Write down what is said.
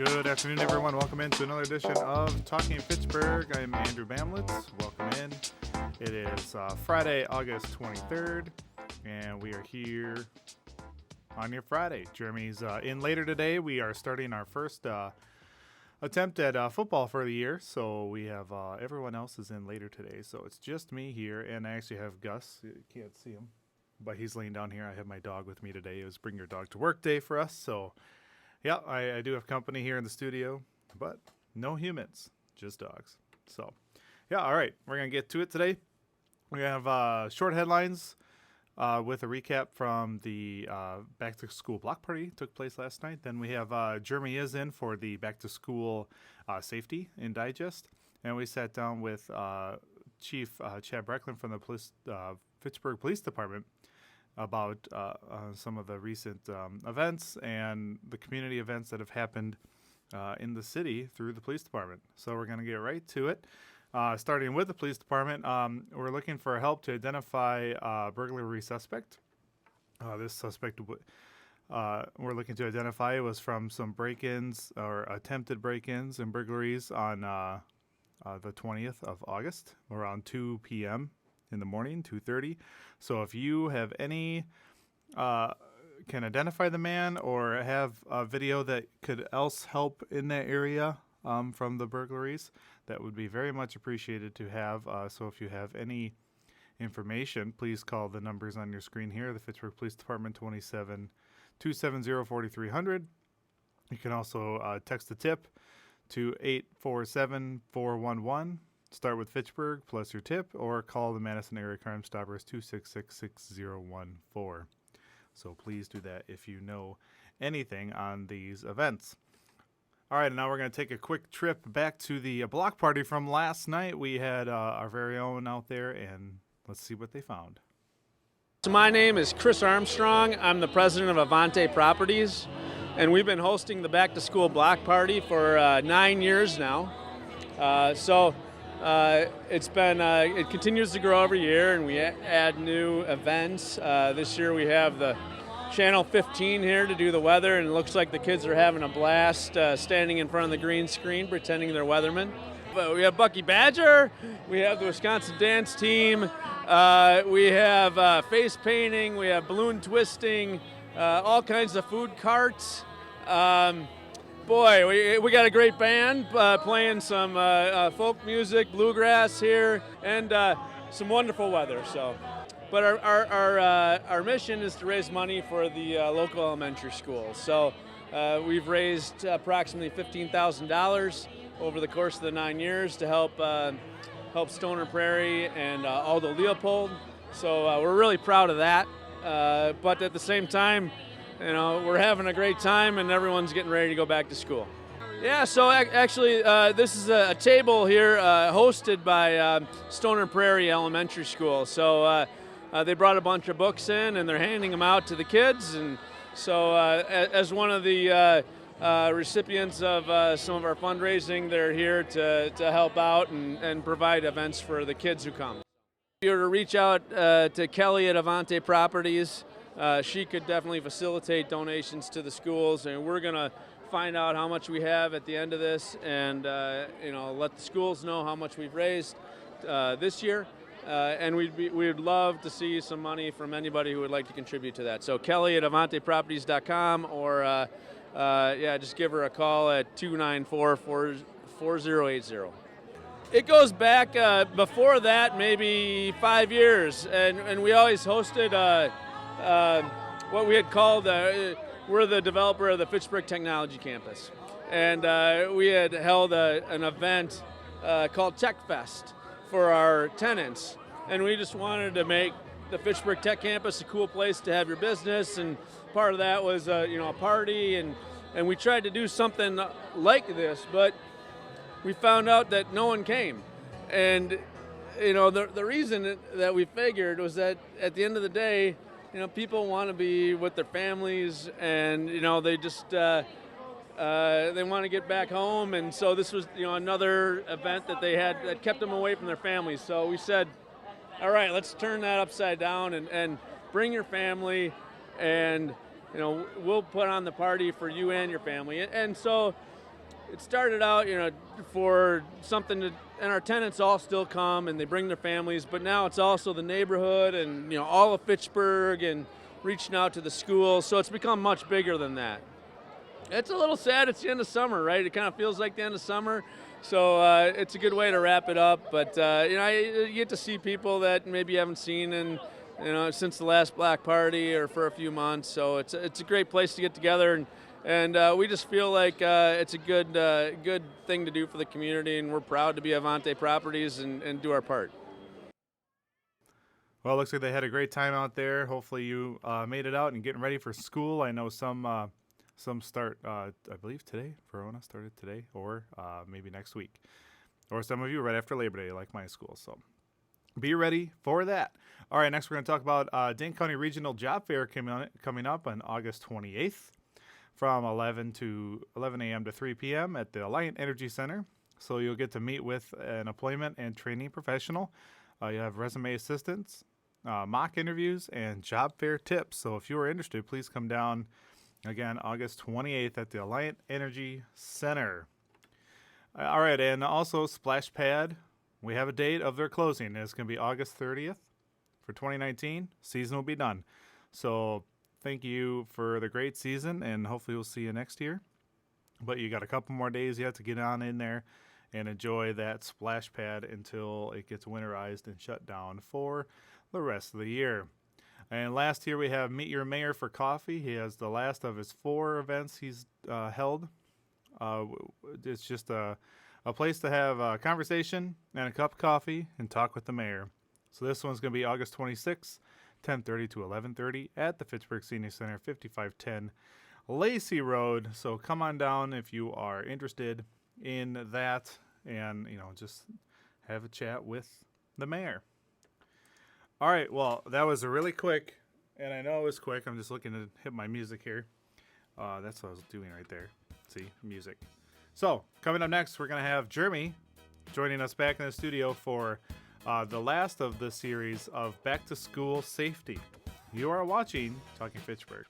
Good afternoon, everyone. Welcome into another edition of Talking Fitchburg. I'm Andrew Bamlitz. Welcome in. It is Friday, August 23rd, and we are here on your Friday. Jeremy's in later today. We are starting our first attempt at football for the year, so we have everyone else is in later today. So it's just me here, and I actually have Gus. You can't see him, but he's laying down here. I have my dog with me today. It was Bring Your Dog to Work Day for us, so yeah, I do have company here in the studio, but no humans, just dogs. So, yeah, all right, we're going to get to it today. We have short headlines with a recap from the back-to-school block party took place last night. Then we have Jeremy is in for the back-to-school safety and digest. And we sat down with Chief Chad Brecklin from the Fitchburg Police Department about some of the recent events and the community events that have happened in the city through the police department. So we're going to get right to it. Starting with the police department, we're looking for help to identify a burglary suspect. This suspect we're looking to identify was from some break-ins or attempted break-ins and burglaries on the 20th of August around 2 p.m. in the morning, 2:30. So if you have any, can identify the man or have a video that could else help in that area from the burglaries, that would be very much appreciated to have. So if you have any information, please call the numbers on your screen here, the Fitchburg Police Department, 270-4300. You can also text the tip to 847-411. Start with Fitchburg plus your tip, or call the Madison Area Crime Stoppers 266-6014. So please do that if you know anything on these events. All right, now we're going to take a quick trip back to the block party from last night. We had our very own out there, and let's see what they found. So my name is Chris Armstrong. I'm the president of Avante Properties, and we've been hosting the back-to-school block party for 9 years now. It continues to grow every year, and we add new events. This year we have the Channel 15 here to do the weather, and it looks like the kids are having a blast standing in front of the green screen pretending they're weathermen. We have Bucky Badger, we have the Wisconsin dance team, we have face painting, we have balloon twisting, all kinds of food carts. Boy, we got a great band playing some folk music, bluegrass here, and some wonderful weather. But our mission is to raise money for the local elementary school. So we've raised approximately $15,000 over the course of the 9 years to help Stoner Prairie and Aldo Leopold. So we're really proud of that. But at the same time, you know, we're having a great time and everyone's getting ready to go back to school. Yeah, so actually this is a table here hosted by Stoner Prairie Elementary School. So they brought a bunch of books in and they're handing them out to the kids. And so as one of the recipients of some of our fundraising, they're here to help out and provide events for the kids who come. If you were to reach out to Kelly at Avante Properties, she could definitely facilitate donations to the schools, and we're going to find out how much we have at the end of this and let the schools know how much we've raised this year. And we'd love to see some money from anybody who would like to contribute to that. So Kelly at AvanteProperties.com or just give her a call at 294-4080. It goes back before that, maybe 5 years, and we always hosted what we had called, we're the developer of the Fitchburg Technology Campus. And we had held an event called Tech Fest for our tenants. And we just wanted to make the Fitchburg Tech Campus a cool place to have your business. And part of that was a party. And we tried to do something like this, but we found out that no one came. And the reason that we figured was that at the end of the day, people want to be with their families, and they just they want to get back home, and so this was another event that they had that kept them away from their families. So we said, all right, let's turn that upside down and bring your family, and we'll put on the party for you and your family. And so it started out, for something to, and our tenants all still come and they bring their families, but now it's also the neighborhood and, all of Fitchburg and reaching out to the schools. So it's become much bigger than that. It's a little sad. It's the end of summer, right? It kind of feels like the end of summer. So it's a good way to wrap it up. But, you get to see people that maybe you haven't seen in, since the last Black Party or for a few months. So it's a great place to get together. And we just feel like it's a good thing to do for the community. And we're proud to be Avante Properties and do our part. Well, it looks like they had a great time out there. Hopefully you made it out and getting ready for school. I know some start, I believe today. Verona started today, or maybe next week. Or some of you right after Labor Day, like my school. So be ready for that. All right, next we're going to talk about Dane County Regional Job Fair coming up on August 28th from 11 a.m. to 3 p.m. at the Alliant Energy Center. So you'll get to meet with an employment and training professional. You have resume assistance, mock interviews, and job fair tips. So if you are interested, please come down. Again, August 28th at the Alliant Energy Center. All right, and also Splash Pad. We have a date of their closing. It's going to be August 30th for 2019. Season will be done. So thank you for the great season, and hopefully we'll see you next year. But you got a couple more days yet to get on in there and enjoy that Splash Pad until it gets winterized and shut down for the rest of the year. And last here we have Meet Your Mayor for Coffee. He has the last of his 4 events he's held. It's just a place to have a conversation and a cup of coffee and talk with the mayor. So this one's going to be August 26th, 10:30 to 11:30 at the Fitchburg Senior Center, 5510 Lacey Road. So come on down if you are interested in that and, just have a chat with the mayor. All right, well, that was a really quick, and I know it was quick. I'm just looking to hit my music here. That's what I was doing right there. See, music. So, coming up next, we're going to have Jeremy joining us back in the studio for the last of the series of Back to School Safety. You are watching Talking Fitchburg.